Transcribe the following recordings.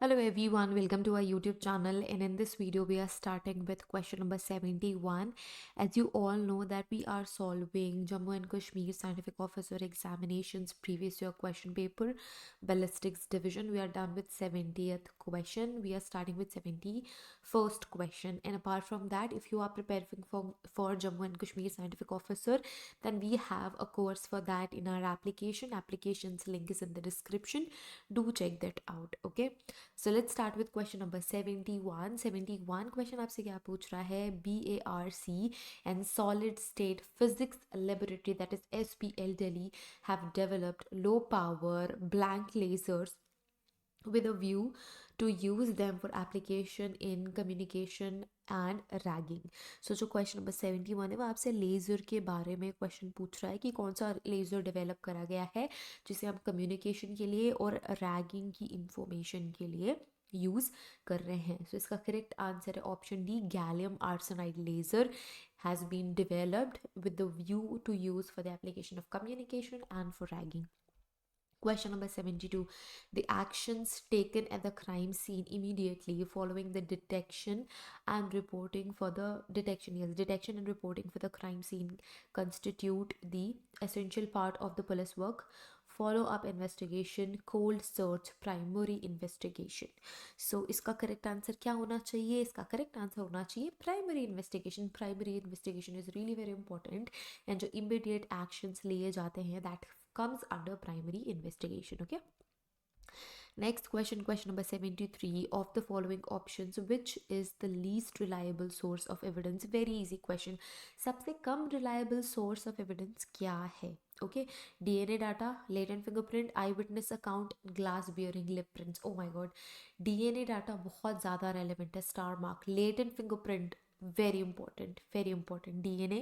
Hello everyone, welcome to our YouTube channel, and in this video we are starting with question number 71. As you all know that we are solving Jammu and Kashmir Scientific Officer Examinations previous year question paper, Ballistics Division. We are done with 70th question. We are starting with 71st question, and apart from that, if you are preparing for Jammu and Kashmir Scientific Officer, then we have a course for that in our application. Applications link is in the description. Do check that out, okay? So let's start with question number 71. 71 question आपसे क्या पूछ रहा है? BARC and Solid State Physics Laboratory, that is SPL Delhi, have developed low power blank lasers with a view to use them for application in communication and ragging. So जो question number 71 है वो आपसे laser के बारे में question पूछ रहा है कि कौन सा लेज़र डेवलप करा गया है जिसे हम कम्युनिकेशन के लिए और रैगिंग की इंफॉर्मेशन के लिए यूज़ कर रहे हैं. सो इसका करेक्ट आंसर है option D, gallium arsenide laser has been developed with the view to use for the application of communication and for ragging. Question number 72. The actions taken at the crime scene immediately following the detection and reporting for the detection and reporting for the crime scene constitute the essential part of the police work. Follow up investigation, cold search, primary investigation. So इसका correct answer क्या होना चाहिए? इसका correct answer होना चाहिए primary investigation. Primary investigation is really very important, and जो immediate actions लिए जाते हैं that comes under primary investigation. Okay, next question, question number 73. Of the following options, which is the least reliable source of evidence? Very easy question. सबसे कम reliable source of evidence क्या है? Okay, DNA data, latent fingerprint, eyewitness account, glass bearing lip prints. Oh my god, DNA data बहुत ज़्यादा relevant है. Star mark. Latent fingerprint, very important. DNA,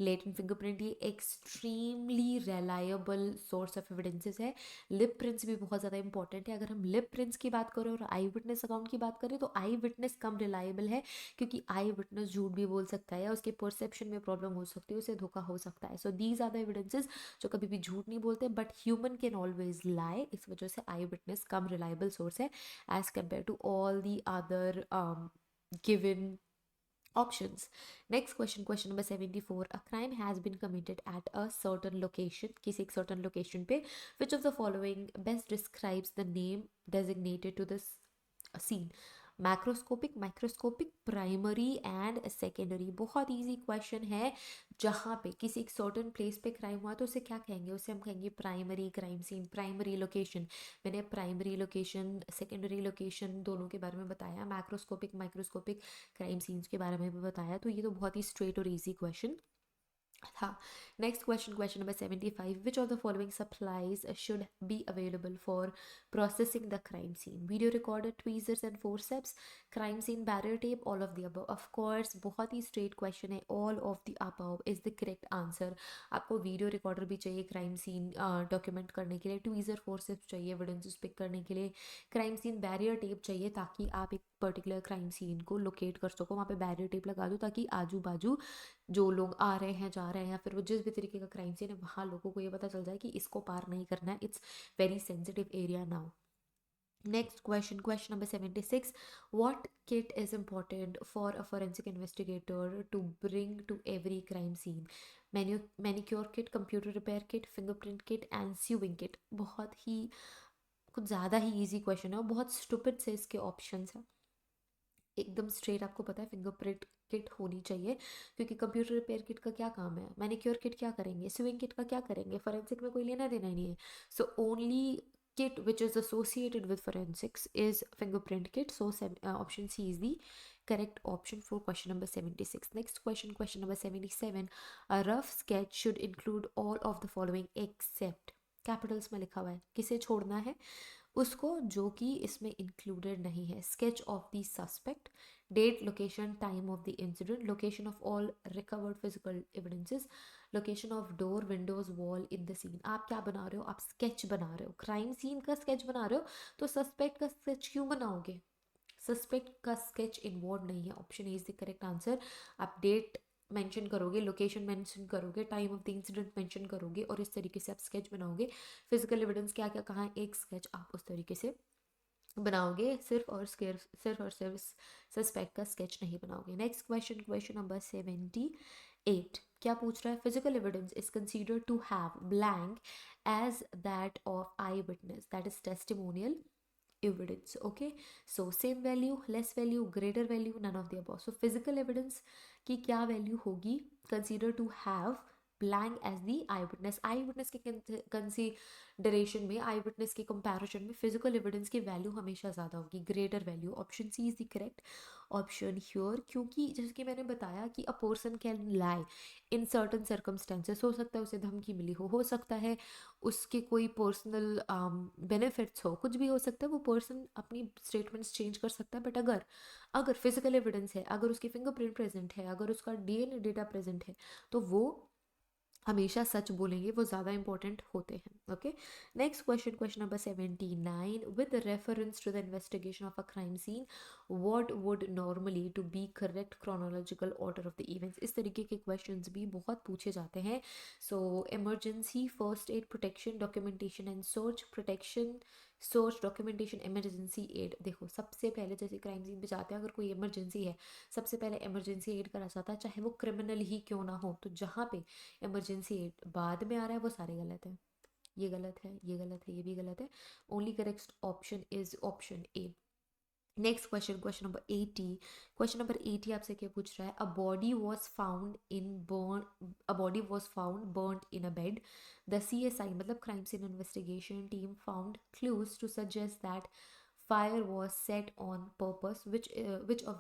latent fingerprint, ये extremely reliable source of evidences है. Lip prints भी बहुत ज़्यादा important है. अगर हम लिप प्रिंट्स की बात करें और आई विटनेस अकाउंट की बात करें तो आई विटनेस कम रिलायबल है, क्योंकि आई विटनेस झूठ भी बोल सकता है या उसके परसेप्शन में प्रॉब्लम हो सकती है, उसे धोखा हो सकता है. So these are the evidences जो कभी भी झूठ नहीं बोलते, but human can always lie. इस वजह से आई विटनेस कम रिलायबल सोर्स है as compare to all the other given options. Next question, question number 74. A crime has been committed at a certain location, किसी एक certain location पे. Which of the following best describes the name designated to this scene? Macroscopic, microscopic, primary and secondary. बहुत easy question है. जहाँ पे किसी एक certain place पे क्राइम हुआ तो उसे क्या कहेंगे? उसे हम कहेंगे primary crime scene, primary location. मैंने प्राइमरी लोकेशन, सेकेंडरी लोकेशन दोनों के बारे में बताया. मैक्रोस्कोपिक, माइक्रोस्कोपिक क्राइम सीन्स के बारे में भी बताया. तो ये तो बहुत ही स्ट्रेट और इजी क्वेश्चन था. Next question, question number 75. Which of the following supplies should be available for processing the crime scene? Video recorder, tweezers and forceps, crime scene barrier tape, all of the above. Of course बहुत ही straight question है. All of the above is the correct answer. आपको video recorder भी चाहिए crime scene document करने के लिए, tweezer forceps चाहिए एविडेंसेस पिक करने के लिए, क्राइम सीन बैरियर टेप चाहिए ताकि आप एक पर्टिकुलर क्राइम सीन को लोकेट कर सको. वहाँ पे बैरियर टेप लगा दो ताकि आजू बाजू जो लोग आ रहे हैं, जा रहे हैं, या फिर वो जिस भी तरीके का क्राइम सीन है वहाँ लोगों को ये पता चल जाए कि इसको पार नहीं करना है. It's very sensitive area now. Next question, question number 76. What kit is important for a forensic investigator to bring to every crime scene? Manicure kit, computer repair kit, fingerprint kit and sewing kit. बहुत ही कुछ ज़्यादा ही easy question है और बहुत stupid से इसके options हैं. एकदम स्ट्रेट आपको पता है फिंगरप्रिंट किट होनी चाहिए, क्योंकि कंप्यूटर रिपेयर किट का क्या काम है, मैनिक्योर किट क्या करेंगे, स्विंग किट का क्या करेंगे, फोरेंसिक में कोई लेना देना ही नहीं है. So only kit which is associated with forensics is fingerprint kit. So option C is the correct option for question number 76. Next question, question number 77. A rough sketch should include all of the following except, Capitals में लिखा हुआ है, किसे छोड़ना है? उसको जो कि इसमें इंक्लूडेड नहीं है. Sketch of the suspect, date, location, time of the incident, location of all recovered physical evidences, location of door, windows, wall in the scene. आप क्या बना रहे हो? आप स्केच बना रहे हो, क्राइम सीन का स्केच बना रहे हो, तो सस्पेक्ट का स्केच क्यों बनाओगे? सस्पेक्ट का स्केच इन्वॉल्व नहीं है. Option A is the correct answer. आप डेट मेंशन करोगे, लोकेशन मेंशन करोगे, time of the incident mention करोगे और इस तरीके से आप स्केच बनाओगे. फिजिकल एविडेंस क्या क्या कहाँ है, एक स्केच आप उस तरीके से बनाओगे, सिर्फ और सिर्फ सस्पेक्ट का स्केच नहीं बनाओगे। नेक्स्ट क्वेश्चन, क्वेश्चन नंबर 78, क्या पूछ रहा है? Physical evidence is considered to have blank as that of eyewitness, that is testimonial evidence. Okay, so same value, less value, greater value, none of the above. So physical evidence की क्या value होगी? Consider to have blank as the eyewitness. Eyewitness के consideration में, eyewitness के comparison में physical evidence की value हमेशा ज़्यादा होगी, greater value. Option C is the correct option here, क्योंकि जैसे कि मैंने बताया कि a person can lie in certain circumstances. हो सकता है उसे धमकी मिली हो सकता है उसके कोई पर्सनल बेनिफिट्स हो, कुछ भी हो सकता है, वो पर्सन अपनी स्टेटमेंट्स चेंज कर सकता है। बट अगर अगर फिजिकल एविडेंस है, अगर उसकी फिंगरप्रिंट प्रेजेंट है, अगर उसका डीएनए डेटा प्रेजेंट है, तो वो हमेशा सच बोलेंगे, वो ज़्यादा इंपॉर्टेंट होते हैं। Okay, next question, question number 79, with reference to the investigation of a crime scene what would normally to be correct chronological order of the events. इस तरीके के क्वेश्चंस भी बहुत पूछे जाते हैं। So emergency, first aid, protection, documentation and search. Protection, search, documentation, emergency aid. देखो सबसे पहले जैसे क्राइम सीन पे जाते हैं, अगर कोई इमरजेंसी है, सबसे पहले इमरजेंसी एड करा जाता है, चाहे वो क्रिमिनल ही क्यों ना हो। तो जहाँ पे इमरजेंसी एड बाद में आ रहा है वो सारे गलत है, ये गलत है, ये गलत है, ये भी गलत है। Only correct option is option A. Next question, question number 80, question number 80 आपसे क्या पूछ रहा है? A body was found burned in a bed. The CSI मतलब crime scene investigation team found clues to suggest that fire was set on purpose. Which of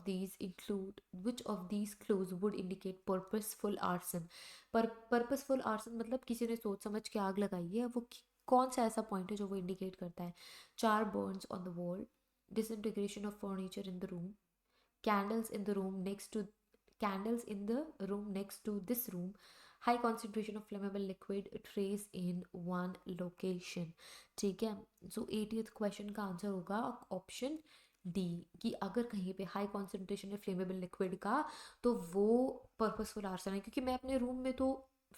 these clues would indicate purposeful arson? पर purposeful arson मतलब किसी ने सोच समझ के आग लगाई है, वो कौन सा ऐसा पॉइंट है जो वो इंडिकेट करता है? 4 burns on the wall, disintegration of furniture in the room, candles in the room next to candles in the room next to this room, high concentration of flammable liquid trace in one location. ठीक है, सो 80th question का answer होगा option D, कि अगर कहीं पे high concentration है flammable liquid का तो वो पर्पसफुल आर्सन है। क्योंकि मैं अपने रूम में तो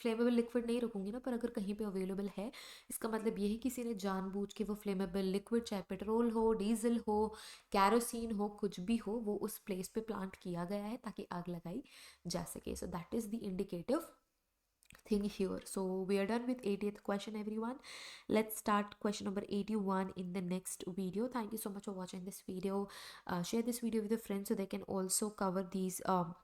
फ्लेमेबल लिक्विड नहीं रखूंगी ना, पर अगर कहीं पे अवेलेबल है, इसका मतलब ये है किसी ने जानबूझ के वो फ्लेमेबल लिक्विड, चाहे पेट्रोल हो, डीजल हो, कैरोसिन हो, कुछ भी हो, वो उस प्लेस पे प्लांट किया गया है ताकि आग लगाई जा सके। So that is the indicative thing here. So we are done with 80th question, everyone. Let's start question number 81 in the next video. Thank you so much for watching this video. Share this video with your friends so they can also cover these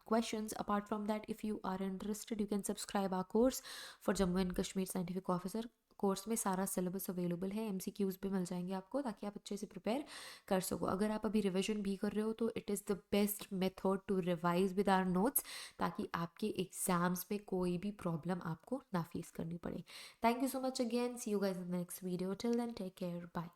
questions. Apart from that, if you are interested, you can subscribe our course for Jammu and Kashmir Scientific Officer. Course में सारा syllabus available है, MCQs भी मिल जाएंगे आपको, ताकि आप अच्छे से प्रिपेयर कर सको। अगर आप अभी रिवीजन भी कर रहे हो तो it is the best method to revise with our notes, ताकि आपके एग्जाम्स में कोई भी प्रॉब्लम आपको ना फेस करनी पड़े। Thank you so much again, see you guys in the next video, till then take care, bye.